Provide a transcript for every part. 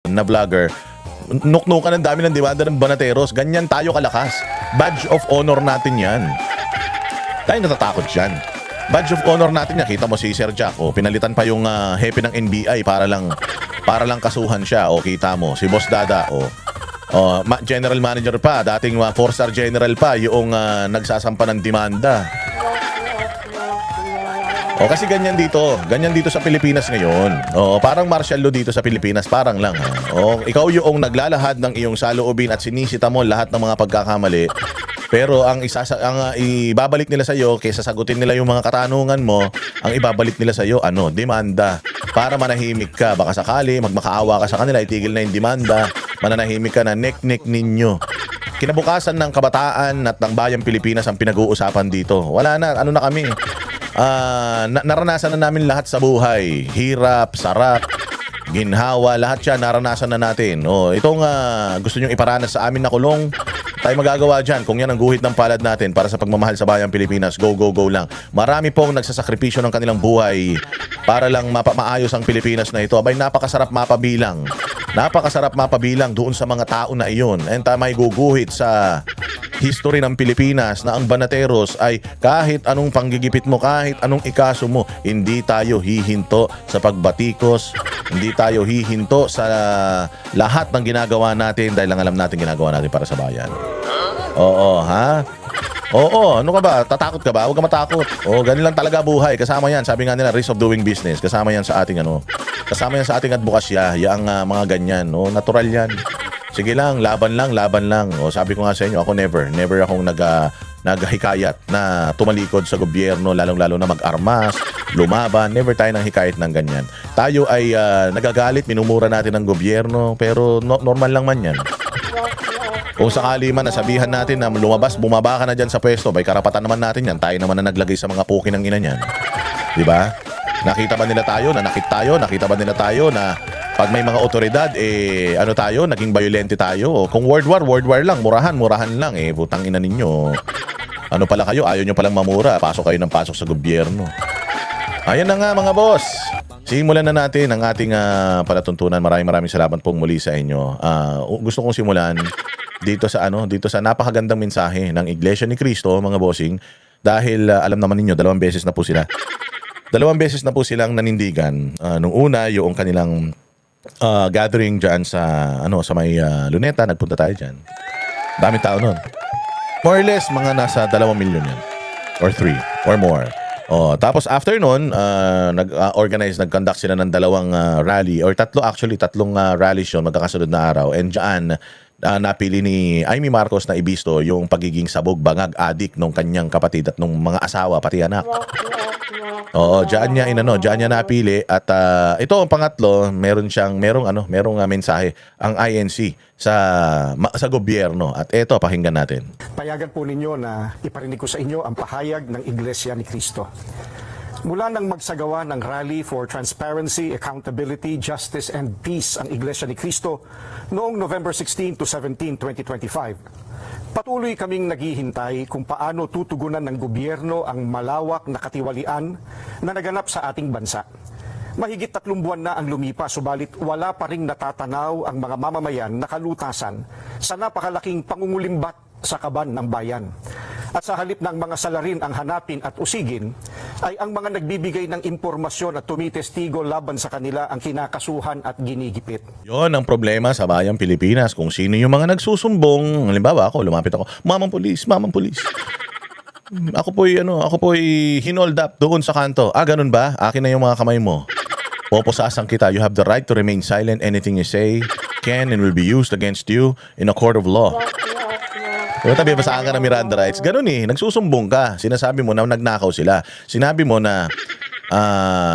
na vlogger, nuknukan ng dami ng demanda ng banateros. Ganyan tayo kalakas. Badge of honor natin yan. Tayo natatakot dyan. Badge of honor natin yan. Kita mo si Sir Jack, pinalitan pa yung hepe ng NBI para lang kasuhan siya. Kita mo si Boss Dada, general manager pa, dating 4-star general pa yung nagsasampa ng demanda. Kasi ganyan dito sa Pilipinas ngayon. Parang martial law dito sa Pilipinas, parang lang. Ikaw yung naglalahad ng iyong saloobin at sinisita mo lahat ng mga pagkakamali. Pero ang ibabalik nila sa iyo kaysa sagutin nila yung mga katanungan mo, ang ibabalik nila sa iyo demanda. Para manahimik ka, baka sakali magmakaawa ka sa kanila, itigil na yung demanda, mananahimik ka na nek-nek ninyo. Kinabukasan ng kabataan at ng bayang Pilipinas ang pinag-uusapan dito. Wala na, na kami. Naranasan na namin lahat sa buhay. Hirap, sarap, ginhawa, lahat yan naranasan na natin. Itong gusto nyong iparanas sa amin na kulong, tayo magagawa dyan. Kung yan ang guhit ng palad natin para sa pagmamahal sa bayang Pilipinas, go, go, go lang. Marami pong nagsasakripisyo ng kanilang buhay para lang maayos ang Pilipinas na ito. Abay, napakasarap mapabilang. Napakasarap mapabilang doon sa mga tao na iyon. And may guguhit sa history ng Pilipinas na ang banateros ay kahit anong panggigipit mo, kahit anong ikaso mo, hindi tayo hihinto sa pagbatikos, hindi tayo hihinto sa lahat ng ginagawa natin dahil lang alam natin ginagawa natin para sa bayan. Ano ka ba? Tatakot ka ba? Huwag ka matakot. Ganun lang talaga buhay. Kasama yan. Sabi nga nila, risk of doing business. Kasama yan sa ating kasama yan sa ating advokasya. Yang mga ganyan. Natural yan. Sige lang, laban lang. Sabi ko nga sa inyo, ako never akong naghikayat na tumalikod sa gobyerno, lalong-lalo na mag-armas, lumaban. Never tayo nang hikayat ng ganyan. Tayo ay nagagalit, minumura natin ng gobyerno, pero normal lang man yan. Kung sakali man nasabihan natin na lumabas, bumaba ka na dyan sa pwesto, may karapatan naman natin yan. Tayo naman na naglagay sa mga puki ng ina niyan. Diba? Nakita ba nila tayo? Nanakit tayo? Nakita ba nila tayo na pag may mga otoridad, tayo? Naging violente tayo? Kung world war lang. Murahan lang. Butang ina ninyo. Ano pala kayo? Ayaw nyo palang mamura. Pasok kayo ng pasok sa gobyerno. Ayan na nga mga boss. Simulan na natin ang ating palatuntunan. Maraming salamat pong muli sa inyo. Gusto kong simulan dito sa napakagandang mensahe ng Iglesia ni Cristo, mga bossing, dahil alam naman ninyo, 2 beses na po sila. 2 beses na po silang nanindigan. Nung una, yung kanilang gathering dyan sa may Luneta, nagpunta tayo dyan. Daming tao nun. More or less, mga nasa 2 milyon yan. Or 3, or more. Tapos after nun, nag-conduct sila ng 2 rally, or 3 rallies yun, magkakasunod na araw. And dyan, napili ni Amy Marcos na ibisto yung pagiging sabog, bangag, adik nung kanyang kapatid at nung mga asawa, pati anak. Diyan niya napili. At ito ang pangatlo, merong mensahe ang INC sa gobyerno. At ito, pakinggan natin. Payagan po ninyo na iparinig ko sa inyo ang pahayag ng Iglesia ni Cristo. Mula nang magsagawa ng Rally for Transparency, Accountability, Justice and Peace ang Iglesia ni Cristo noong November 16 to 17, 2025, patuloy kaming naghihintay kung paano tutugunan ng gobyerno ang malawak na katiwalian na naganap sa ating bansa. Mahigit 3 buwan na ang lumipas, subalit wala pa ring natatanaw ang mga mamamayan na kalutasan sa napakalaking pangungulimbat sa kaban ng bayan. At sa halip ng mga salarin ang hanapin at usigin, ay ang mga nagbibigay ng impormasyon at tumitestigo laban sa kanila ang kinakasuhan at ginigipit. Yon ang problema sa bayang Pilipinas. Kung sino yung mga nagsusumbong. Halimbawa lumapit ako, mamang pulis. Ako po'y hinold up doon sa kanto. Ganun ba? Akin na yung mga kamay mo. Poposasan kita. You have the right to remain silent. Anything you say can and will be used against you in a court of law. Tabi, basaan ka ng Miranda rights. Ganun nagsusumbong ka. Sinasabi mo na nagnakaw sila. Sinabi mo na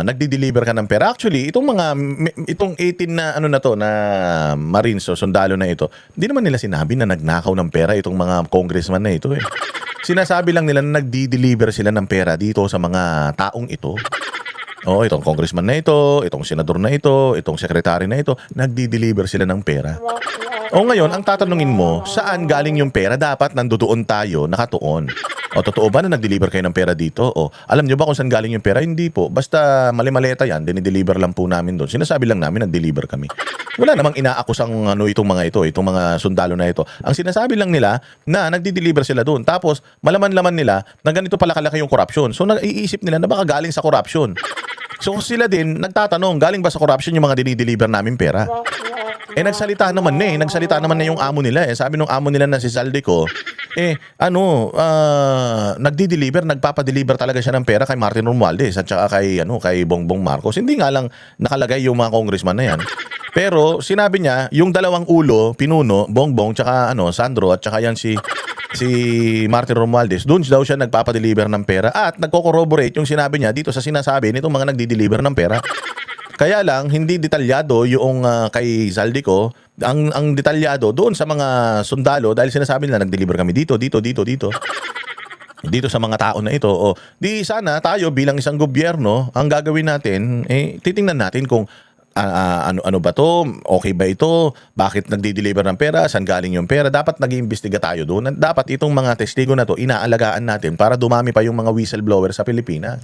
nagdi-deliver ka ng pera. Actually, itong 18 na na Marines o sundalo na ito, hindi naman nila sinabi na nagnakaw ng pera itong mga congressman na ito Sinasabi lang nila na nagdi-deliver sila ng pera dito sa mga taong ito. Itong congressman na ito, itong senador na ito, itong secretary na ito, nagdi-deliver sila ng pera. O ngayon, ang tatanungin mo, saan galing yung pera? Dapat nandoon tayo, nakatuon. O totoo ba na nag-deliver kayo ng pera dito? O alam nyo ba kung saan galing yung pera? Hindi po. Basta mali-maleta yan, dinideliver lang po namin doon. Sinasabi lang namin, nag-deliver kami. Wala namang inaakusang itong mga ito, itong mga sundalo na ito. Ang sinasabi lang nila na nagdi-deliver sila doon. Tapos malaman-laman nila na ganito pala kalaki yung corruption. So naiisip nila na baka galing sa corruption. So sila din nagtatanong, galing ba sa corruption yung mga dinideliver namin pera? Nagsalita naman nagsalita naman na yung amo nila eh. Sabi nung amo nila na si Saldico, nagdi-deliver, nagpapa-deliver talaga siya ng pera kay Martin Romualdez at saka kay Bongbong Marcos. Hindi nga lang nakalagay yung mga congressman na yan. Pero sinabi niya, yung dalawang ulo, Pinuno, Bongbong, tsaka Sandro at saka yan si Martin Romualdez, doon daw siya nagpapa-deliver ng pera at nagko-corroborate yung sinabi niya dito sa sinasabi nitong mga nagdi-deliver ng pera. Kaya lang, hindi detalyado yung kay Zaldico. Ang detalyado doon sa mga sundalo dahil sinasabi nila nag-deliver kami dito sa mga tao na ito. O, di sana tayo bilang isang gobyerno, ang gagawin natin, titingnan natin kung ano ba to, okay ba ito, bakit nagdi-deliver ng pera, saan galing yung pera, dapat nag-iimbestiga tayo doon. Dapat itong mga testigo na to, inaalagaan natin para dumami pa yung mga whistleblower sa Pilipinas.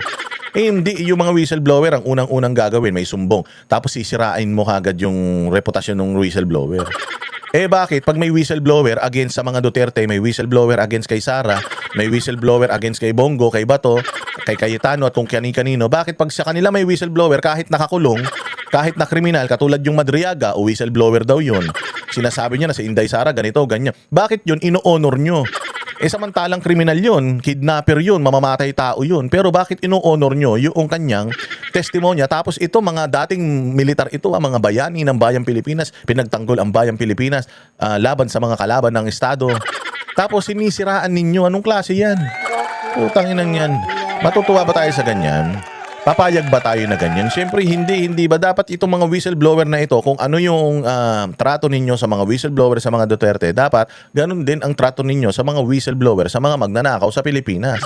Hindi yung mga whistleblower ang unang-unang gagawin, may sumbong. Tapos sisirain mo kagad yung reputasyon ng whistleblower. Bakit? Pag may whistleblower against sa mga Duterte, may whistleblower against kay Sara, may whistleblower against kay Bongo, kay Bato, kay Cayetano at kung kani-kanino, bakit pag sa kanila may whistleblower kahit nakakulong, kahit na kriminal, katulad yung Madriaga, o whistleblower daw yun. Sinasabi niya na si Inday Sara, ganito, ganyan. Bakit yun? Ino-honor nyo. Samantalang kriminal yun, kidnapper yun, mamamatay tao yun. Pero bakit ino-honor nyo yung kanyang testimonya? Tapos ito, mga dating militar ito, mga bayani ng bayang Pilipinas, pinagtanggol ang bayang Pilipinas laban sa mga kalaban ng Estado. Tapos sinisiraan ninyo, anong klase yan? Putang inang yan. Matutuwa ba tayo sa ganyan? Papayag ba tayo na ganyan? Siyempre hindi ba dapat itong mga whistleblower na ito, kung ano yung trato ninyo sa mga whistleblower sa mga Duterte, dapat ganun din ang trato ninyo sa mga whistleblower sa mga magnanakaw sa Pilipinas.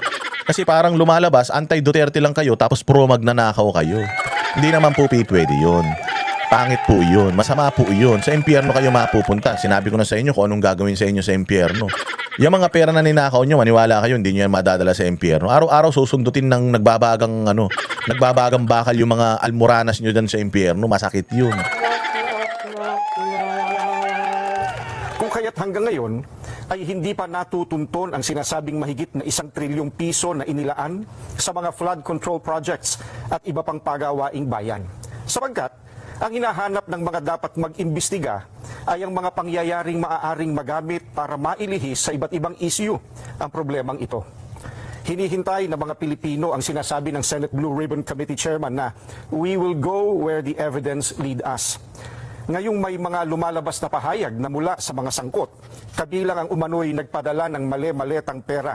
Kasi parang lumalabas, anti-Duterte lang kayo tapos pro-magnanakaw kayo. Hindi naman po pwede yun. Pangit po yun. Masama po yun. Sa impyerno kayo mapupunta. Sinabi ko na sa inyo kung anong gagawin sa inyo sa impyerno. Yung mga pera na ninakaw nyo, maniwala kayo, hindi nyo yan madadala sa impyerno. Araw-araw susundutin ng nagbabagang bakal yung mga almoranas nyo dyan sa impyerno. Masakit yun. Kung kaya't hanggang ngayon ay hindi pa natutunton ang sinasabing mahigit na 1 trilyong piso na inilaan sa mga flood control projects at iba pang pagawaing bayan. Sapagkat ang hinahanap ng mga dapat mag-imbestiga ay ang mga pangyayaring maaaring magamit para mailihis sa iba't ibang issue ang problemang ito. Hinihintay ng mga Pilipino ang sinasabi ng Senate Blue Ribbon Committee Chairman na we will go where the evidence lead us. Ngayong may mga lumalabas na pahayag na mula sa mga sangkot, kabilang ang umano'y nagpadala ng mali-maletang pera.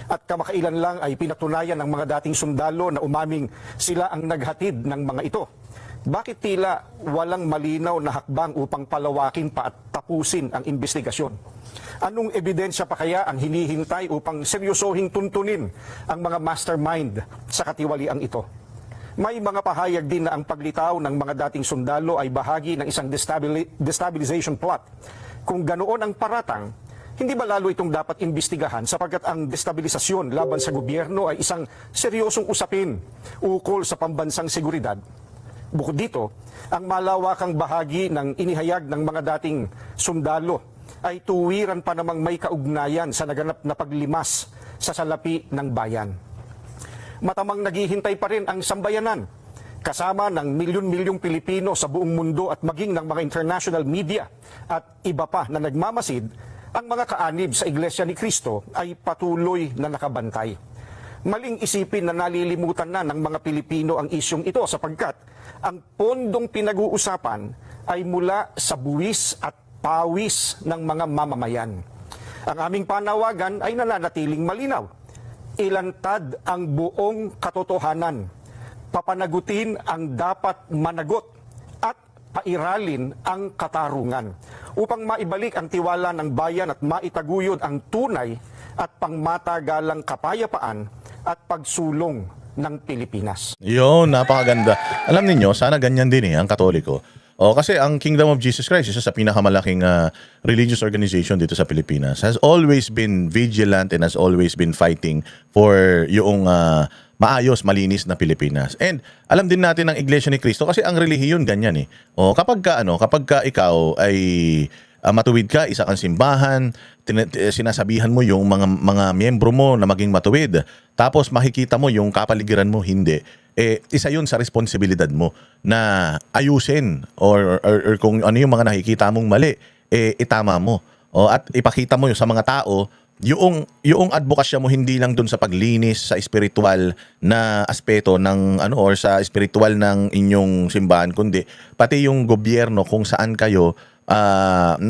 At kamakailan lang ay pinatunayan ng mga dating sundalo na umaming sila ang naghatid ng mga ito. Bakit tila walang malinaw na hakbang upang palawakin pa at tapusin ang investigasyon? Anong ebidensya pa kaya ang hinihintay upang seryosohing tuntunin ang mga mastermind sa katiwaliang ito? May mga pahayag din na ang paglitaw ng mga dating sundalo ay bahagi ng isang destabilization plot. Kung ganoon ang paratang, hindi ba lalo itong dapat imbestigahan sapagkat ang destabilisasyon laban sa gobyerno ay isang seryosong usapin ukol sa pambansang seguridad? Bukod dito, ang malawakang bahagi ng inihayag ng mga dating sundalo ay tuwiran pa namang may kaugnayan sa naganap na paglimas sa salapi ng bayan. Matamang naghihintay pa rin ang sambayanan, kasama ng milyon-milyong Pilipino sa buong mundo at maging ng mga international media at iba pa na nagmamasid, ang mga kaanib sa Iglesia ni Cristo ay patuloy na nakabantay. Maling isipin na nalilimutan na ng mga Pilipino ang isyong ito sapagkat ang pondong pinag-uusapan ay mula sa buwis at pawis ng mga mamamayan. Ang aming panawagan ay nananatiling malinaw. Ilantad ang buong katotohanan. Papanagutin ang dapat managot at pairalin ang katarungan upang maibalik ang tiwala ng bayan at maitaguyod ang tunay at pangmatagalang kapayapaan at pagsulong ng Pilipinas. Yun, napakaganda. Alam niyo, sana ganyan din ang Katoliko. Kasi ang Kingdom of Jesus Christ, isa sa pinakamalaking religious organization dito sa Pilipinas, has always been vigilant and has always been fighting for yung maayos, malinis na Pilipinas. And alam din natin ng Iglesia ni Cristo kasi ang relihiyon ganyan eh. Kapag ka ikaw ay matuwid ka, isa kang simbahan, sinasabihan mo yung mga miyembro mo na maging matuwid. Tapos makikita mo yung kapaligiran mo hindi. Isa yun sa responsibilidad mo na ayusin or kung ano yung mga nakikita mong mali, itama mo. At ipakita mo yung sa mga tao yung advokasya mo hindi lang dun sa paglinis sa spiritual na aspeto ng or sa spiritual ng inyong simbahan, kundi pati yung gobyerno kung saan kayo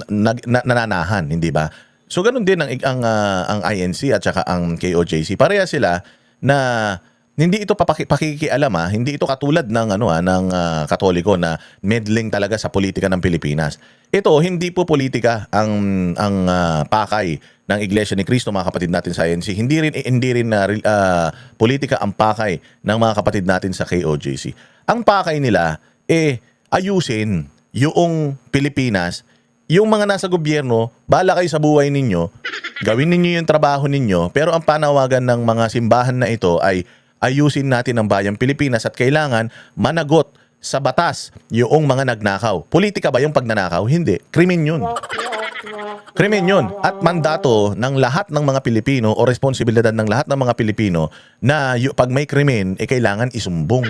nananahan, hindi ba? So ganun din ang INC at saka ang KOJC. Pareha sila na hindi ito pakikialam, hindi ito katulad ng ng Katoliko na meddling talaga sa politika ng Pilipinas. Ito hindi po politika ang pakay ng Iglesia ni Cristo, mga kapatid natin sa INC. Hindi rin politika ang pakay ng mga kapatid natin sa KOJC. Ang pakay nila ayusin yung Pilipinas. Yung mga nasa gobyerno, bahala kayo sa buhay ninyo, gawin ninyo yung trabaho ninyo, pero ang panawagan ng mga simbahan na ito ay ayusin natin ang bayang Pilipinas at kailangan managot sa batas yung mga nagnakaw. Politika ba yung pagnanakaw? Hindi. Krimen yun. Krimen yun. At mandato ng lahat ng mga Pilipino o responsibilidad ng lahat ng mga Pilipino na pag may krimen, kailangan isumbong.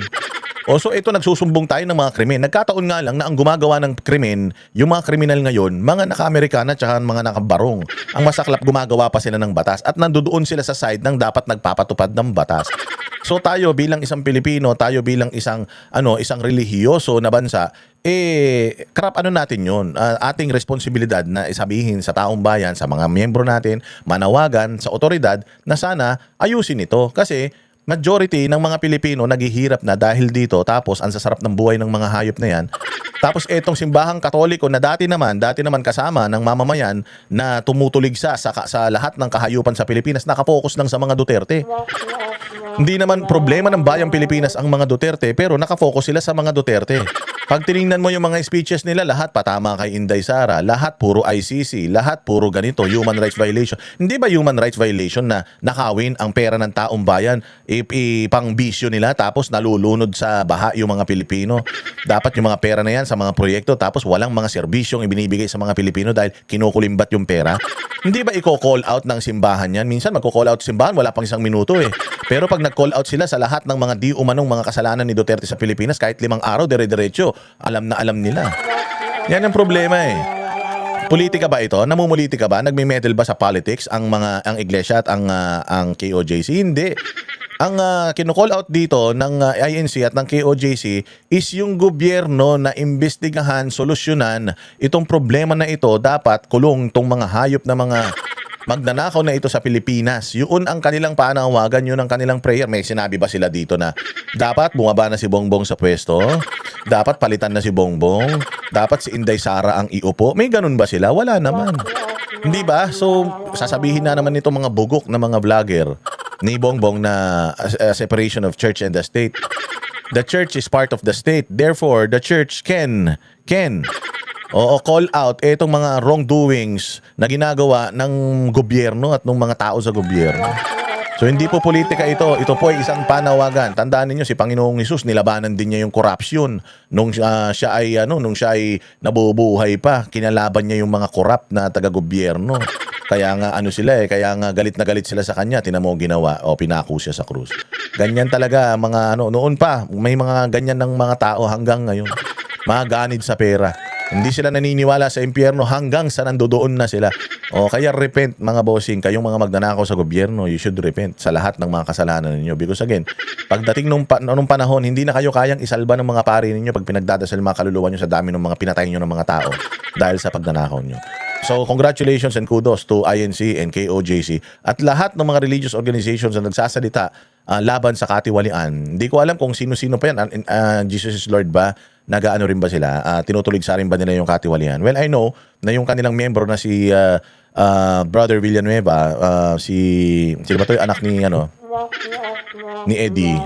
So ito, nagsusumbong tayo ng mga krimen. Nagkataon nga lang na ang gumagawa ng krimen, yung mga kriminal ngayon, mga naka-Amerikana at saka mga nakabarong. Ang masaklap, gumagawa pa sila ng batas at nandoon sila sa side ng dapat nagpapatupad ng batas. So tayo bilang isang Pilipino, tayo bilang isang relihiyoso na bansa, krap natin yun. Ating responsibilidad na isabihin sa taong bayan, sa mga miyembro natin, manawagan sa otoridad na sana ayusin ito. Kasi majority ng mga Pilipino naghihirap na dahil dito, tapos ang sasarap ng buhay ng mga hayop na yan. Tapos etong simbahang Katoliko na dati naman kasama ng mamamayan na tumutuligsa sa lahat ng kahayupan sa Pilipinas, nakapokus lang sa mga Duterte. Hindi naman problema ng bayang Pilipinas ang mga Duterte, pero nakafocus sila sa mga Duterte. Pag tinignan mo yung mga speeches nila, lahat patama kay Inday Sara, lahat puro ICC, lahat puro ganito, human rights violation. Hindi ba human rights violation na nakawin ang pera ng taong bayan, pang bisyo nila, tapos nalulunod sa baha yung mga Pilipino? Dapat yung mga pera na yan sa mga proyekto, tapos walang mga serbisyong ibinibigay sa mga Pilipino dahil kinukulimbat yung pera. Hindi ba i-call out ng simbahan yan? Minsan magko-call out simbahan, wala pang 1 minuto Pero pag nag-call out sila sa lahat ng mga di umanong mga kasalanan ni Duterte sa Pilipinas, kahit 5 araw, dire-diretso, alam na alam nila. Yan ang problema Politika ba ito? Namumulitika ba? Nagme-meddle ba sa politics ang iglesia at ang KOJC? Hindi. Ang kino-call out dito ng INC at ng KOJC is yung gobyerno na imbestigahan, solusyonan itong problema na ito. Dapat kulong itong mga hayop na mga magnanakaw na ito sa Pilipinas. Yun ang kanilang panawagan, yun ang kanilang prayer. May sinabi ba sila dito na dapat bumaba na si Bongbong sa pwesto? Dapat palitan na si Bongbong? Dapat si Inday Sara ang iupo? May ganun ba sila? Wala naman. Hindi ba? So, sasabihin na naman nito mga bugok na mga vlogger ni Bongbong na separation of church and the state. The church is part of the state. Therefore, the church can call out itong mga wrongdoings na ginagawa ng gobyerno at ng mga tao sa gobyerno. So hindi po politika ito. Ito po ay isang panawagan. Tandaan niyo si Panginoong Hesus, nilabanan din niya yung corruption nung siya ay nabubuhay pa. Kinalaban niya yung mga corrupt na taga-gobyerno. Kaya nga kaya nga galit na galit sila sa kanya, tinamo ginawa o pinako siya sa krus. Ganyan talaga mga noon pa, may mga ganyan ng mga tao hanggang ngayon. Mga ganid sa pera. Hindi sila naniniwala sa impyerno hanggang sa nandoon na sila. Kaya repent mga bossing, kayong mga magnanakaw sa gobyerno, you should repent sa lahat ng mga kasalanan ninyo. Because again, pagdating nung panahon, hindi na kayo kayang isalba ng mga pari ninyo pag pinagdadasal mga kaluluwa nyo sa dami ng mga pinatay nyo ng mga tao dahil sa pagnanakaw nyo. So congratulations and kudos to INC and KOJC at lahat ng mga religious organizations na nagsasalita laban sa katiwalian. Hindi ko alam kung sino-sino pa yan. Jesus is Lord ba? Nagaano rin ba sila? Tinutuligsa rin ba nila yung katiwalian? Well, I know na yung kanilang member na si Brother Villanueva, sino ba to yung anak ni ni Eddie,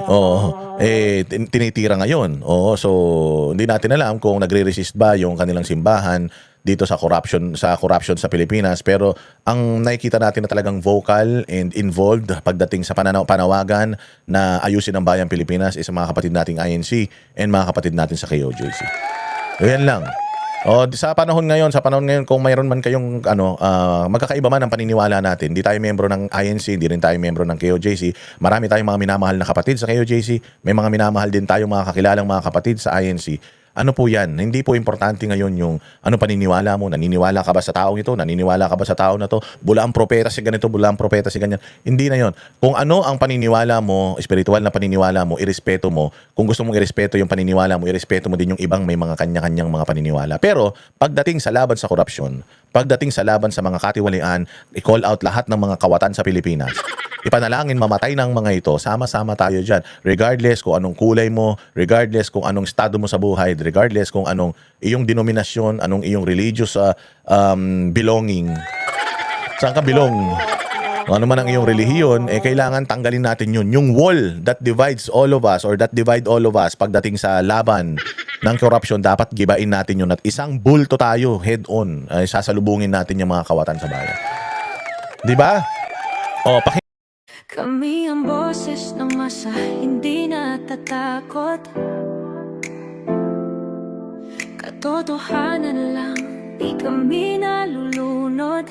tinitira ngayon. So hindi natin alam kung nagre-resist ba yung kanilang simbahan dito sa corruption sa Pilipinas, pero ang nakikita natin na talagang vocal and involved pagdating sa panawagan na ayusin ang bayang Pilipinas is mga kapatid nating INC and mga kapatid natin sa KOJC. Yan lang. Sa panahon ngayon kung mayroon man kayong magkakaiba man ang paniniwala natin, hindi tayo miyembro ng INC, hindi rin tayo miyembro ng KOJC. Marami tayong mga minamahal na kapatid sa KOJC, may mga minamahal din tayong mga kakilalang mga kapatid sa INC. Ano po yan? Hindi po importante ngayon yung paniniwala mo. Naniniwala ka ba sa taong ito? Naniniwala ka ba sa tao na to? Bula ang propeta si ganito, bula ang propeta si ganyan. Hindi na yon. Kung ano ang paniniwala mo, spiritual na paniniwala mo, irespeto mo. Kung gusto mong irespeto yung paniniwala mo, irespeto mo din yung ibang may mga kanya-kanyang mga paniniwala. Pero pagdating sa laban sa korupsyon, pagdating sa laban sa mga katiwalian, i-call out lahat ng mga kawatan sa Pilipinas. Ipanalangin mamatay ng mga ito, sama-sama tayo dyan. Regardless kung anong kulay mo, regardless kung anong estado mo sa buhay, regardless kung anong iyong denominasyon, anong iyong religious belonging. Saan ka belong? Kung ano man ang iyong relihiyon, kailangan tanggalin natin yun. Yung wall that divides all of us or that divide all of us pagdating sa laban ng corruption, dapat gibain natin yun at isang bulto tayo head-on. Sasalubungin natin yung mga kawatan sa bayan. Diba? Kami ang boses ng masa, hindi natatakot. Katotohanan lang, di kami nalulunod.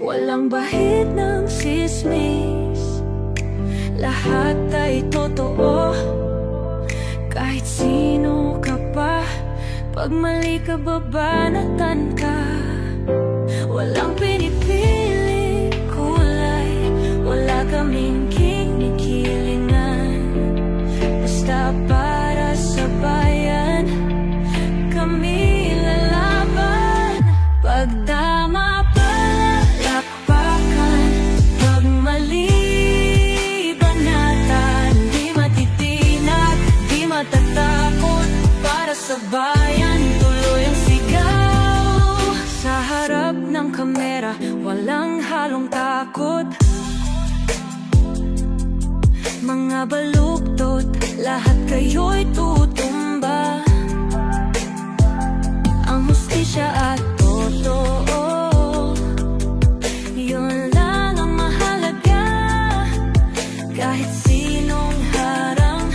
Walang bahid ng sismis, lahat ay totoo. Kahit sino ka pa, pag mali ka babanatan ka. Walang pinipiling kulay, wala kaming kinikilingan. Basta para sa bayan, kami lalaban. Pagdama palakpakan, pag mali banatan. Di matitinag, di matatakot, para sa bayan tuloy ang sigaw. Sa harap ng kamera, walang halong takot. Mga baluktot, lahat kayo'y tutumba. Ang hustisya at totoo, yun lang ang mahalaga. Kahit sinong harang,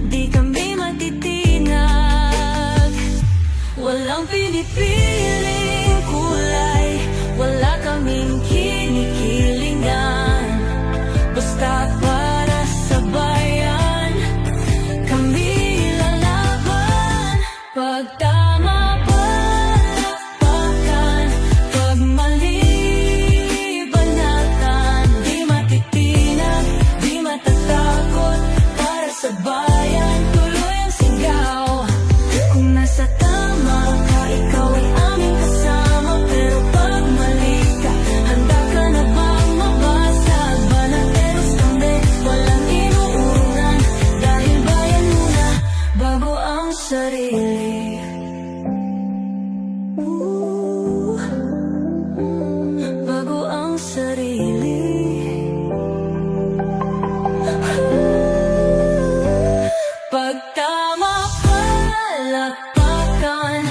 di kami matitinag. Walang pinipiling kulay, wala kaming kinikilingan. Basta para sa bayan, kami lalaban. Pagtama palakpakan, pag mali banatan. Di matitinag, di matatakot, para sa bayan tuloy ang sigaw. Kung nasa tama ka, ikaw ay aming kasama. Pero pag mali ka, handa ka na bang mabasag? Banateros kami, walang inuurungan. Dahil bayan muna, bago ang sarili. Bago ang sarili. Pagtama palakpakan,